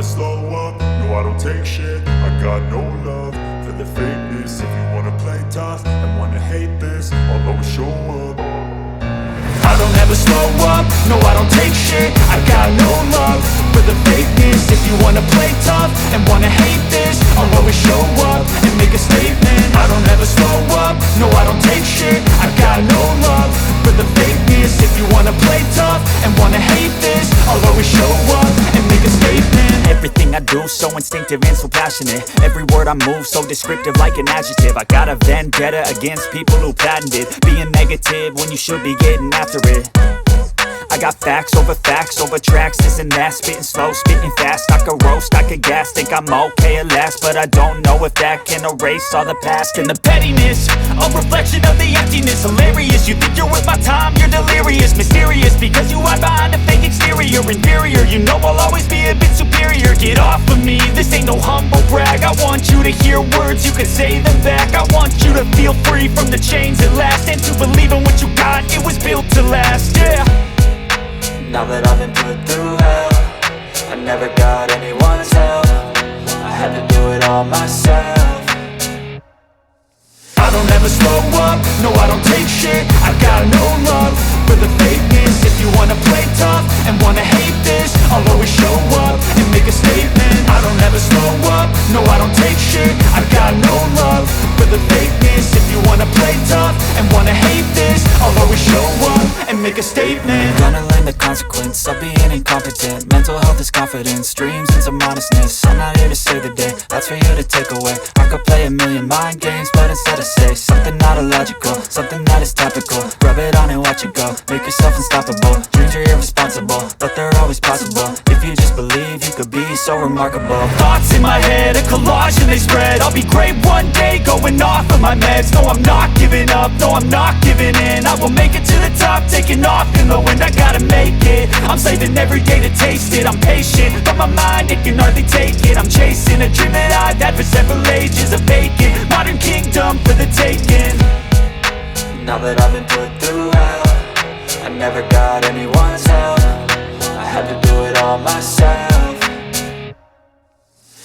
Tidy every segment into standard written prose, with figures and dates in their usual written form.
slow up, no I don't take shit. I got no love for the fakeness. If you wanna play tough and wanna hate this, I'll always show up. I don't ever slow up, no I don't take shit. I got no love for the fakeness. If you wanna play tough and wanna hate this, I'll always show up and make a statement. I don't ever slow up, no I don't take shit. I got no love for the fakeness. If you wanna play tough and wanna hate this, I'll always show up and make a statement. Everything I do so instinctive and so passionate. Every word I move so descriptive like an adjective. I got a vendetta against people who patented being negative when you should be getting after it. I got facts over tracks, this and that. Spitting slow, spitting fast. I could roast, I could gas. Think I'm okay at last, but I don't know if that can erase all the past. And the pettiness, a reflection of the emptiness. Hilarious, you think you're worth my time, you're delirious. Mysterious, because you hide behind a fake exterior. Inferior, you know I'll always be a bit superior. Get off of me, this ain't no humble brag. I want you to hear words, you can say them back. I want you to feel free from the chains at last, and to believe in what you got, it was built to last, yeah. Now that I've been put through hell, I never got anyone's help. I had to do it all myself. I don't ever slow up, no I don't take shit. I got no love for the fakeness. If you wanna play tough and wanna hate this, I'll always show up and make a statement. I don't ever slow up, no I don't take shit. I got no love for the fakeness. If you wanna play tough and wanna hate this, I'll always show up and make a statement. Gonna learn the consequence of being incompetent. Mental health is confidence, dreams and some modestness. I'm not here to save the day, that's for you to take away. I could play a million mind games, but instead I say something not illogical, something that is topical. Rub it on and watch it go, make yourself unstoppable. Dreams are irresponsible, but they're always possible. If you just believe, you could be so remarkable. Thoughts in my head, a collage and they spread. I'll be great one day, going off of my meds. No, I'm not giving up, no, I'm not giving in. I will make it to the top, taking off in the wind. I gotta make it, I'm saving every day to taste it. I'm patient, but my mind, it can hardly take it. I'm chasing a dream that I've had for several ages. A vacant, modern kingdom for the taking. Now that I've been put through hell, I never got anyone's help. I had to do it all myself.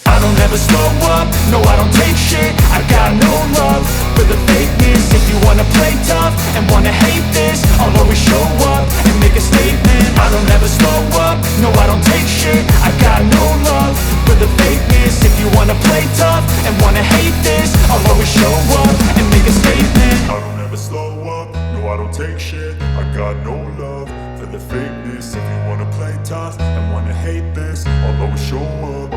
I don't ever slow up, no I don't take shit. I got no love for the fakeness. If you wanna play tough and wanna hate this, I'll always show up and make a statement. I don't ever slow up, no I don't take shit. I got no love for the fakeness. If you wanna play tough and wanna hate this, I'll always show up and make a statement. I don't ever slow up, no I don't take shit. I got no love for the fakeness. If you wanna play tough and wanna hate this, I'll always show up.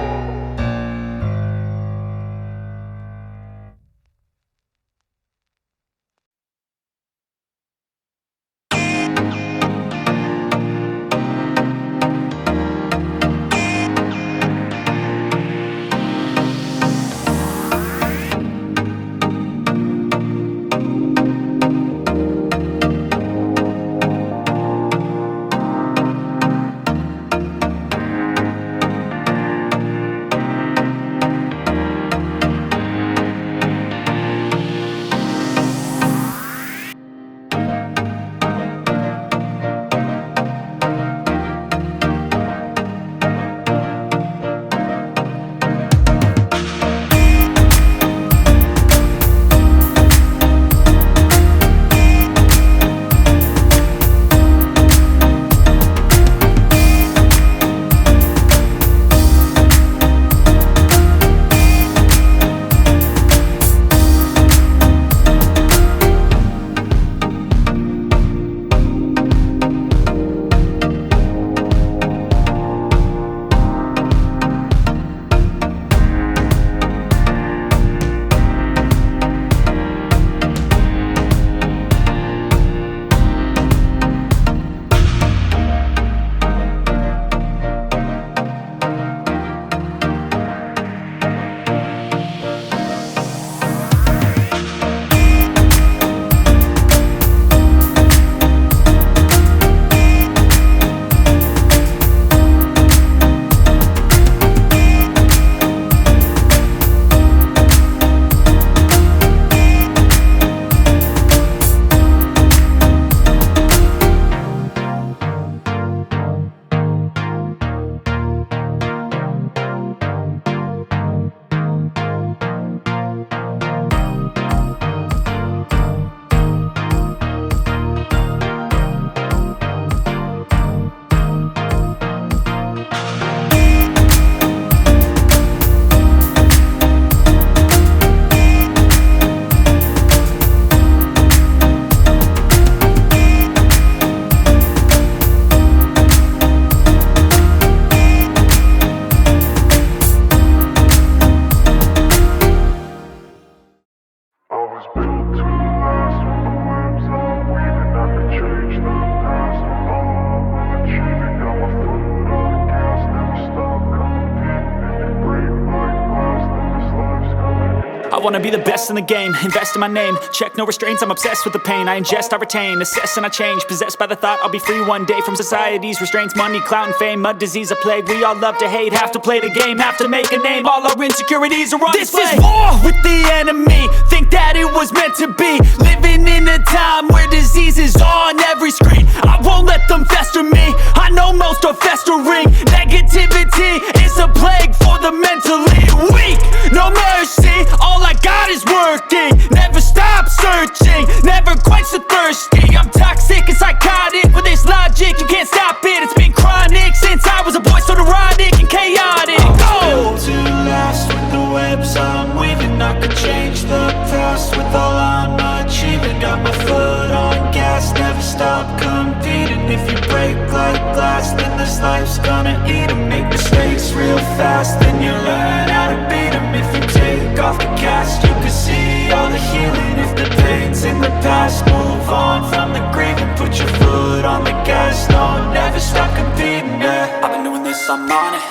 wanna be the best in the game, invest in my name, check no restraints, I'm obsessed with the pain. I ingest, I retain, assess and I change, possessed by the thought I'll be free one day from society's restraints. Money, clout and fame, mud, disease, a plague. We all love to hate, have to play the game, have to make a name. All our insecurities are on display. This is war with the enemy, think that it was meant to be. Living in a time where disease is on every screen. I won't let them fester me, I know most are festering. Negativity is a plague for the mentally weak. No mercy, all I got is working. Never stop searching, never quench the thirsty. I'm toxic and psychotic, with this logic you can't stop it. It's been chronic since I was a boy, so neurotic and chaotic. Built to last with the webs I'm weaving. I could change the past with all I'm achieving. Got my foot on gas, never stop competing. If you break like glass, then this life's gonna eat 'em. Make mistakes real fast, then you learn how to beat 'em. If you take off the cast, you can see all the healing. If the pain's in the past, move on from the grieving. Put your foot on the gas, no, never stop competing, yeah. I've been doing this, I'm on it,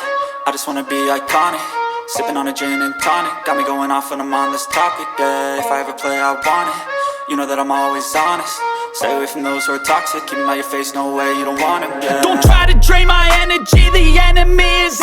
I just wanna be iconic. Sipping on a gin and tonic, got me going off when I'm on this topic, yeah. If I ever play, I want it, you know that I'm always honest. Stay away from those who are toxic, keep them out your face, no way, you don't want it, yeah. Don't try to drain my energy, the enemy is